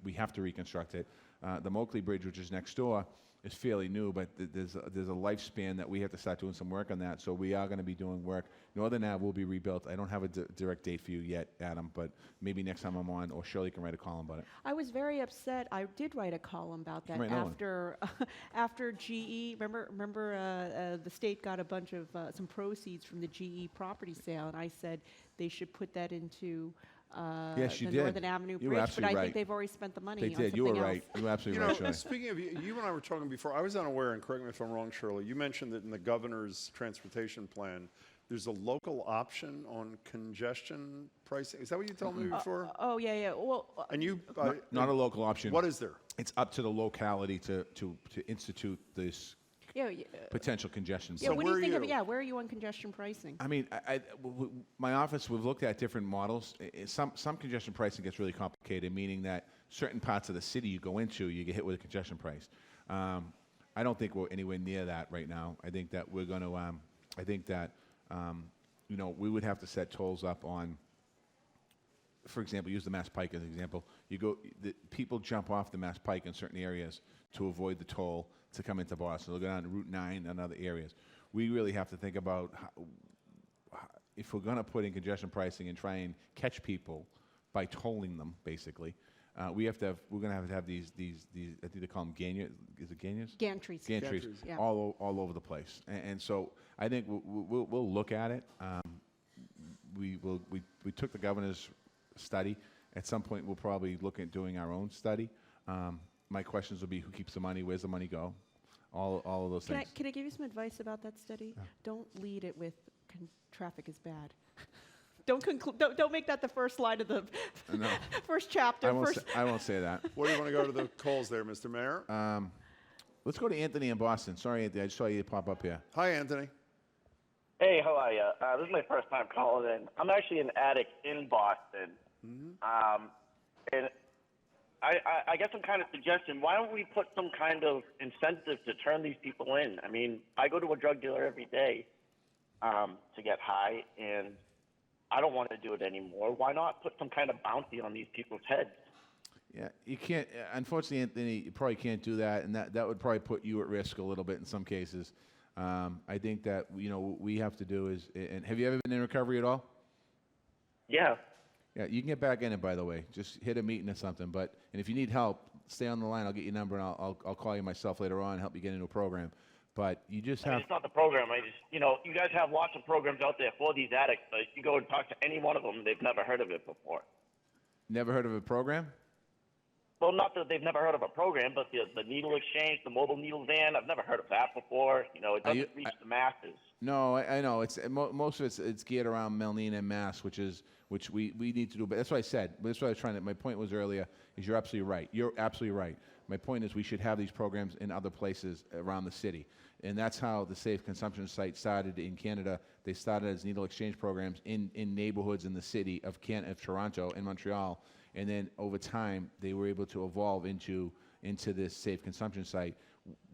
We have to reconstruct it. The Moakley Bridge, which is next door, is fairly new, but there's a lifespan that we have to start doing some work on that. So we are going to be doing work. Northern Ave will be rebuilt. I don't have a direct date for you yet, Adam, but maybe next time I'm on, or Shirley can write a column about it. I was very upset. I did write a column about that after GE. Remember, the state got a bunch of some proceeds from the GE property sale, and I said they should put that into yes, you the did. Northern Avenue You Bridge, were but absolutely I right. think they've already spent the money They on did. something You were else. right. You were absolutely right, Shirley. Speaking of you and I were talking before, I was unaware, and correct me if I'm wrong, Shirley, you mentioned that in the governor's transportation plan, there's a local option on congestion pricing. Is that what you told me before? Oh, yeah. Well, And you... Not a local option. What is there? It's up to the locality to institute this potential congestion. Yeah, when you think of it, where are you on congestion pricing? I mean, my office, we've looked at different models. Some congestion pricing gets really complicated, meaning that certain parts of the city you go into, you get hit with a congestion price. I don't think we're anywhere near that right now. I think that we're going to, I think that, we would have to set tolls up on, for example, use the Mass Pike as an example. People jump off the Mass Pike in certain areas to avoid the toll to come into Boston. They'll go down to Route 9 and other areas. We really have to think about if we're going to put in congestion pricing and try and catch people by tolling them, basically. We're going to have these. I think they call them gantries. Is it gantries? Gantries. Gantries. Yeah. All over the place. And so I think we'll look at it. We took the governor's study. At some point, we'll probably look at doing our own study. My questions will be: who keeps the money? Where's the money go? All of those things. Can I give you some advice about that study? Yeah. Don't lead it with traffic is bad. Don't make that the first line of the first chapter. I won't say that. Where do you want to go to the calls there, Mr. Mayor? Let's go to Anthony in Boston. Sorry, Anthony, I just saw you pop up here. Hi, Anthony. Hey, how are you? This is my first time calling in. I'm actually an addict in Boston. Mm-hmm. And I guess some kind of suggestion. Why don't we put some kind of incentive to turn these people in? I mean, I go to a drug dealer every day to get high, and I don't want to do it anymore. Why not put some kind of bounty on these people's heads? Yeah, you can't. Unfortunately, Anthony, you probably can't do that, and that would probably put you at risk a little bit in some cases. I think that what we have to do is. And have you ever been in recovery at all? Yeah. Yeah, you can get back in it. By the way, just hit a meeting or something. And if you need help, stay on the line. I'll get your number, and I'll call you myself later on and help you get into a program. But you just have. It's not the program. You guys have lots of programs out there for these addicts, but you go and talk to any one of them, they've never heard of it before. Never heard of a program? Well, not that they've never heard of a program, but the needle exchange, the mobile needle van, I've never heard of that before. It doesn't reach the masses. No, I know. It's most of it's geared around Melnina and Mass, which we need to do. But that's what I said. That's what I was trying to. My point was earlier is you're absolutely right. You're absolutely right. My point is we should have these programs in other places around the city. And that's how the Safe Consumption site started in Canada. They started as needle exchange programs in neighborhoods in the city of Toronto and Montreal. And then over time, they were able to evolve into this Safe Consumption site.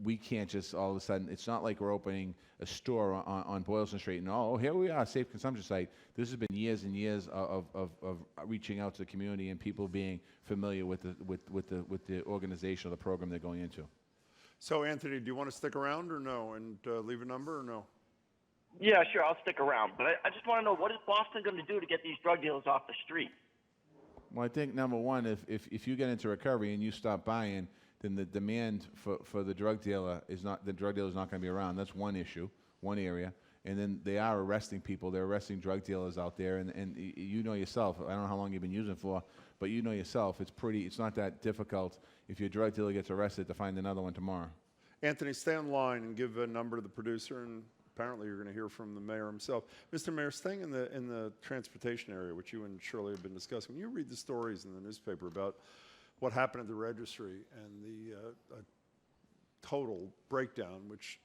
We can't just all of a sudden, it's not like we're opening a store on Boylston Street and, here we are, Safe Consumption site. This has been years and years of reaching out to the community and people being familiar with the organization or the program they're going into. So, Anthony, do you want to stick around or no, and leave a number or no? Yeah, sure, I'll stick around. But I just want to know, what is Boston going to do to get these drug dealers off the street? Well, I think, number one, if you get into recovery and you stop buying, then the demand for the drug dealer is not going to be around. That's one issue, one area. And then they are arresting people. They're arresting drug dealers out there. And you know yourself, I don't know how long you've been using for, but you know yourself, it's not that difficult if your drug dealer gets arrested to find another one tomorrow. Anthony, stay on line and give a number to the producer, and apparently you're going to hear from the mayor himself. Mr. Mayor, staying in the transportation area, which you and Shirley have been discussing, when you read the stories in the newspaper about what happened at the registry and the total breakdown, which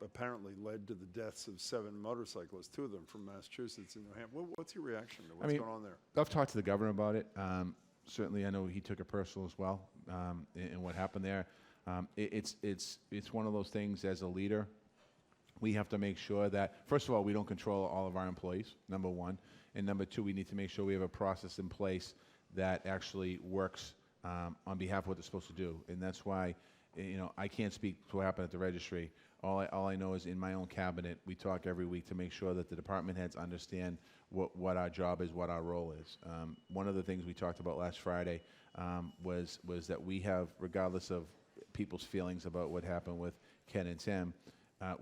apparently led to the deaths of 7 motorcyclists, 2 of them from Massachusetts and New Hampshire. What's your reaction to what's going on there? I've talked to the governor about it. Certainly, I know he took it personal as well in what happened there. It's one of those things as a leader. We have to make sure that, first of all, we don't control all of our employees, number one. And number two, we need to make sure we have a process in place that actually works on behalf of what they're supposed to do. And that's why, I can't speak to what happened at the registry. All I know is in my own cabinet, we talk every week to make sure that the department heads understand what our job is, what our role is. One of the things we talked about last Friday was that we have, regardless of people's feelings about what happened with Ken and Tim,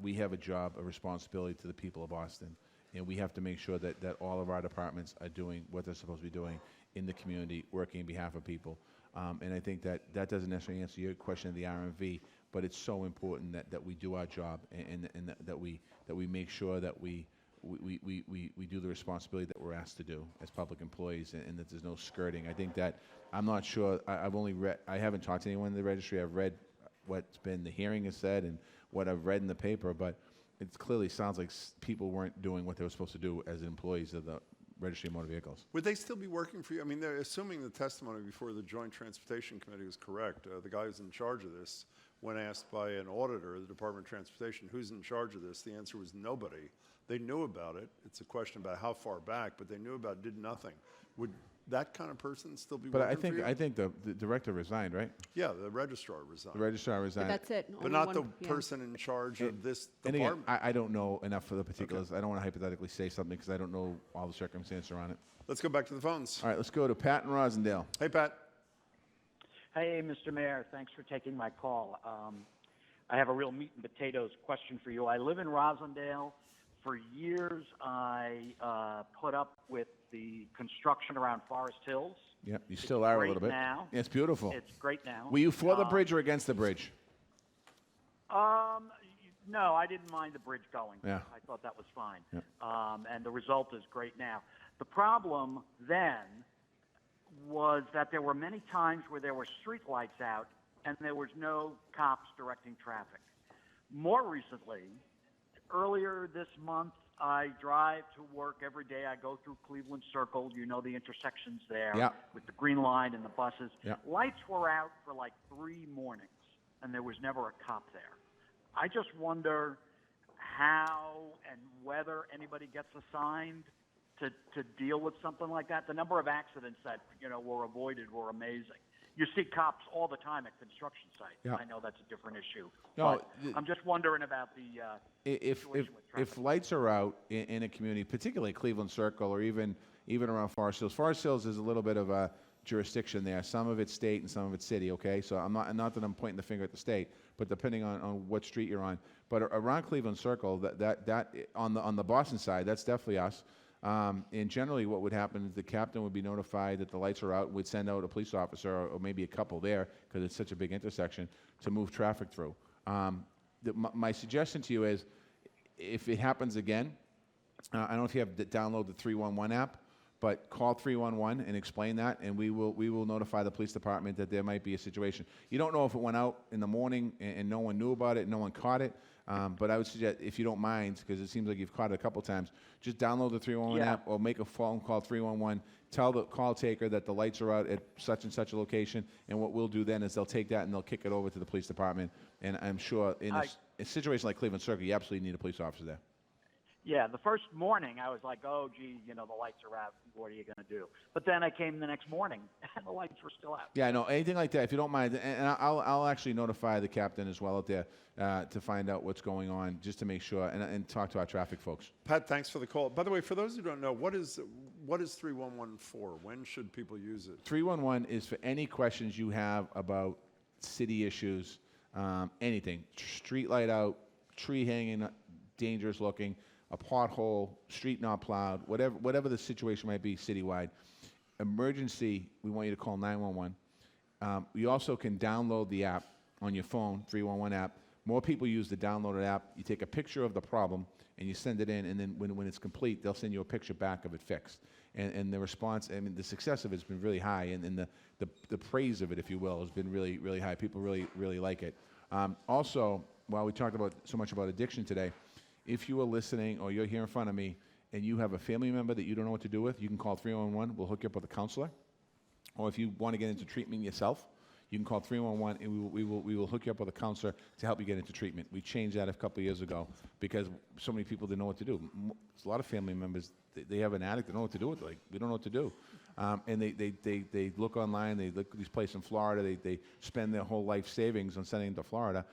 we have a job, a responsibility to the people of Boston. And we have to make sure that all of our departments are doing what they're supposed to be doing in the community, working on behalf of people. And I think that doesn't necessarily answer your question of the RMV, but it's so important that we do our job and that we make sure that we do the responsibility that we're asked to do as public employees, and that there's no skirting. I think that, I'm not sure, I haven't talked to anyone in the registry. I've read what's been, the hearing has said and what I've read in the paper, but it clearly sounds like people weren't doing what they were supposed to do as employees of the Registry of Motor Vehicles. Would they still be working for you? I mean, they're assuming the testimony before the Joint Transportation Committee was correct. The guy who's in charge of this, when asked by an auditor of the Department of Transportation, who's in charge of this, the answer was nobody. They knew about it. It's a question about how far back, but they knew about it, did nothing. Would that kind of person still be working for you? But I think the director resigned, right? Yeah, the registrar resigned. The registrar resigned. But that's it. But Only not one- the person in charge of this And again, department. I don't know enough for the particulars. Okay. I don't want to hypothetically say something because I don't know all the circumstances around it. Let's go back to the phones. All right, let's go to Pat in Rosendale. Hey, Pat. Hey, Mr. Mayor. Thanks for taking my call. I have a real meat and potatoes question for you. I live in Rosendale. For years, I put up with the construction around Forest Hills. Yep, you still are a little bit. Now. Yeah, it's beautiful. It's great now. Were you for the bridge or against the bridge? No, I didn't mind the bridge going. Yeah. I thought that was fine. Yep. And the result is great now. The problem then was that there were many times where there were street lights out and there was no cops directing traffic. More recently, earlier this month, I drive to work every day. I go through Cleveland Circle. You know the intersections there with the green line and the buses. Lights were out for like 3 mornings, and there was never a cop there. I just wonder how and whether anybody gets assigned to deal with something like that. The number of accidents that were avoided were amazing. You see cops all the time at construction sites. Yeah. I know that's a different issue. No, but I'm just wondering about the situation with traffic. If lights are out in a community, particularly Cleveland Circle or even around Forest Hills. Forest Hills is a little bit of a jurisdiction there. Some of it's state and some of it's city. Okay, so I'm not that I'm pointing the finger at the state, but depending on what street you're on. But around Cleveland Circle, that on the Boston side, that's definitely us. And generally what would happen is the captain would be notified that the lights are out, would send out a police officer or maybe a couple there because it's such a big intersection to move traffic through. My suggestion to you is if it happens again, I don't know if you have to download the 311 app, but call 311 and explain that, and we will notify the police department that there might be a situation. You don't know if it went out in the morning and no one knew about it, no one caught it, but I would suggest, if you don't mind, because it seems like you've caught it a couple times, just download the 311 app or make a phone call 311, tell the call taker that the lights are out at such and such a location, and what we'll do then is they'll take that and they'll kick it over to the police department, and I'm sure in a situation like Cleveland Circle, you absolutely need a police officer there. Yeah, the first morning I was like, oh, gee, the lights are out. What are you going to do? But then I came the next morning, and the lights were still out. Yeah, I know. Anything like that, if you don't mind, and I'll actually notify the captain as well out there to find out what's going on, just to make sure, and talk to our traffic folks. Pat, thanks for the call. By the way, for those who don't know, what is 311 for? When should people use it? 311 is for any questions you have about city issues, anything. Street light out, tree hanging, dangerous looking, a pothole, street not plowed, whatever the situation might be citywide. Emergency, we want you to call 911. You also can download the app on your phone, 311 app. More people use the downloaded app. You take a picture of the problem and you send it in, and then when it's complete, they'll send you a picture back of it fixed. And the response, I mean, the success of it has been really high, and the praise of it, if you will, has been really, really high. People really, really like it. Also, while we talked so much about addiction today, if you are listening or you're here in front of me and you have a family member that you don't know what to do with, you can call 311. We'll hook you up with a counselor. Or if you want to get into treatment yourself, you can call 311 and we will hook you up with a counselor to help you get into treatment. We changed that a couple of years ago because so many people didn't know what to do. There's a lot of family members, they have an addict, they don't know what to do with it. Like, we don't know what to do. And they look online, they look at these places in Florida, they spend their whole life savings on sending them to Florida.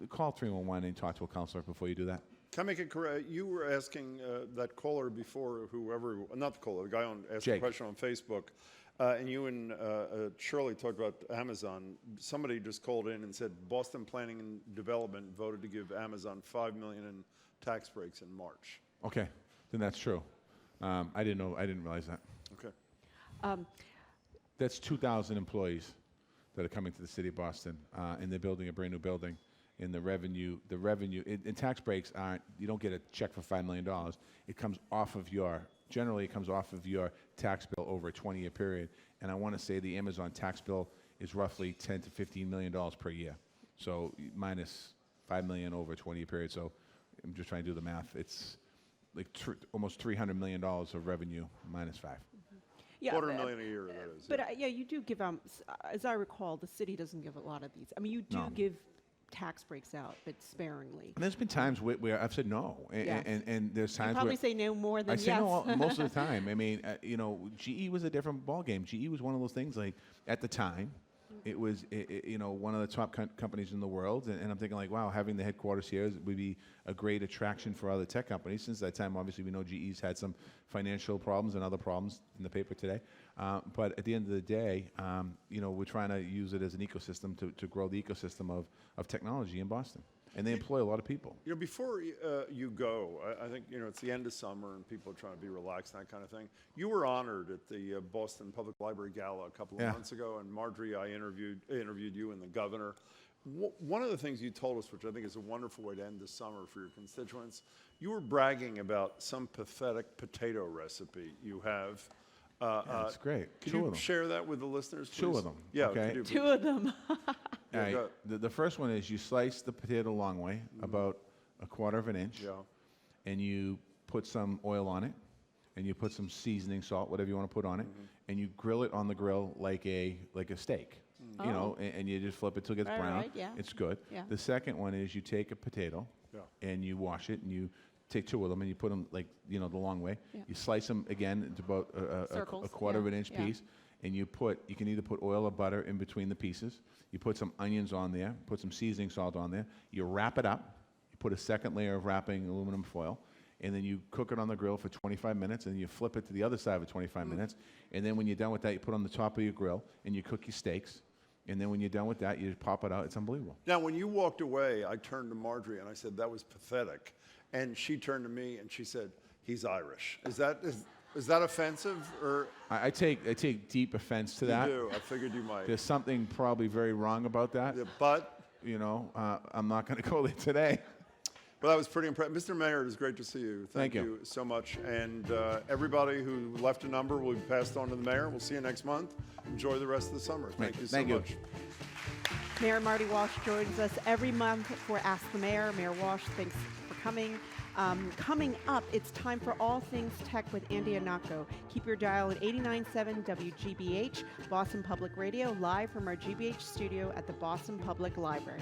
Call 311 and talk to a counselor before you do that. Can I make it correct? You were asking that caller before, whoever, not the caller, the guy asked Jake. a question on Facebook, and you and Shirley talked about Amazon. Somebody just called in and said Boston Planning and Development voted to give Amazon $5 million in tax breaks in March. Okay, then that's true. I didn't realize that. Okay. That's 2,000 employees that are coming to the city of Boston, and they're building a brand new building. And the revenue, and tax breaks aren't, you don't get a check for $5 million. It comes off of generally it comes off of your tax bill over a 20-year period. And I want to say the Amazon tax bill is roughly $10 to $15 million per year. So minus $5 million over a 20-year period. So I'm just trying to do the math. It's like almost $300 million of revenue minus 5. Yeah, $250,000 a year, that is. But yeah, you do give, as I recall, the city doesn't give a lot of these. I mean, you do give tax breaks out, but sparingly. And there's been times where I've said no, and there's times you probably where say no more than I yes. say no most of the time. I mean, GE was a different ballgame. GE was one of those things like at the time, it was one of the top companies in the world, and I'm thinking like, wow, having the headquarters here would be a great attraction for other tech companies. Since that time, obviously, we know GE's had some financial problems and other problems in the paper today. But at the end of the day, we're trying to use it as an ecosystem to grow the ecosystem of technology in Boston. And they employ a lot of people. Before you go, I think, it's the end of summer and people are trying to be relaxed and that kind of thing. You were honored at the Boston Public Library Gala a couple of months ago, and Margery, I interviewed you and the governor. One of the things you told us, which I think is a wonderful way to end the summer for your constituents, you were bragging about some pathetic potato recipe you have. That's great. Could you share that with the listeners, please? 2 of them. Yeah, okay. Two of them. All right. The first one is you slice the potato the long way, about 1/4 inch, and you put some oil on it, and you put some seasoning, salt, whatever you want to put on it, and you grill it on the grill like a steak. And you just flip it till it gets brown. Right, yeah. It's good. Yeah. The second one is you take a potato and you wash it, and you take 2 of them and you put them like the long way. Yeah. You slice them again into about a 1/4 inch piece, and you can either put oil or butter in between the pieces. You put some onions on there, put some seasoning salt on there. You wrap it up. You put a second layer of wrapping aluminum foil, and then you cook it on the grill for 25 minutes, and you flip it to the other side for 25 minutes. And then when you're done with that, you put it on the top of your grill, and you cook your steaks. And then when you're done with that, you just pop it out. It's unbelievable. Now, when you walked away, I turned to Margery and I said, that was pathetic. And she turned to me and she said, he's Irish. Is that offensive? Or I take deep offense to that. You do. I figured you might. There's something probably very wrong about that. Yeah, but I'm not going to go there today. Well, that was pretty impressive. Mr. Mayor, it was great to see you. Thank you so much. And everybody who left a number will be passed on to the mayor. We'll see you next month. Enjoy the rest of the summer. Thank you so much. Mayor Marty Walsh joins us every month for Ask the Mayor. Mayor Walsh, thanks for coming. Coming up, it's time for All Things Tech with Andy Anako. Keep your dial at 89.7 WGBH, Boston Public Radio, live from our GBH studio at the Boston Public Library.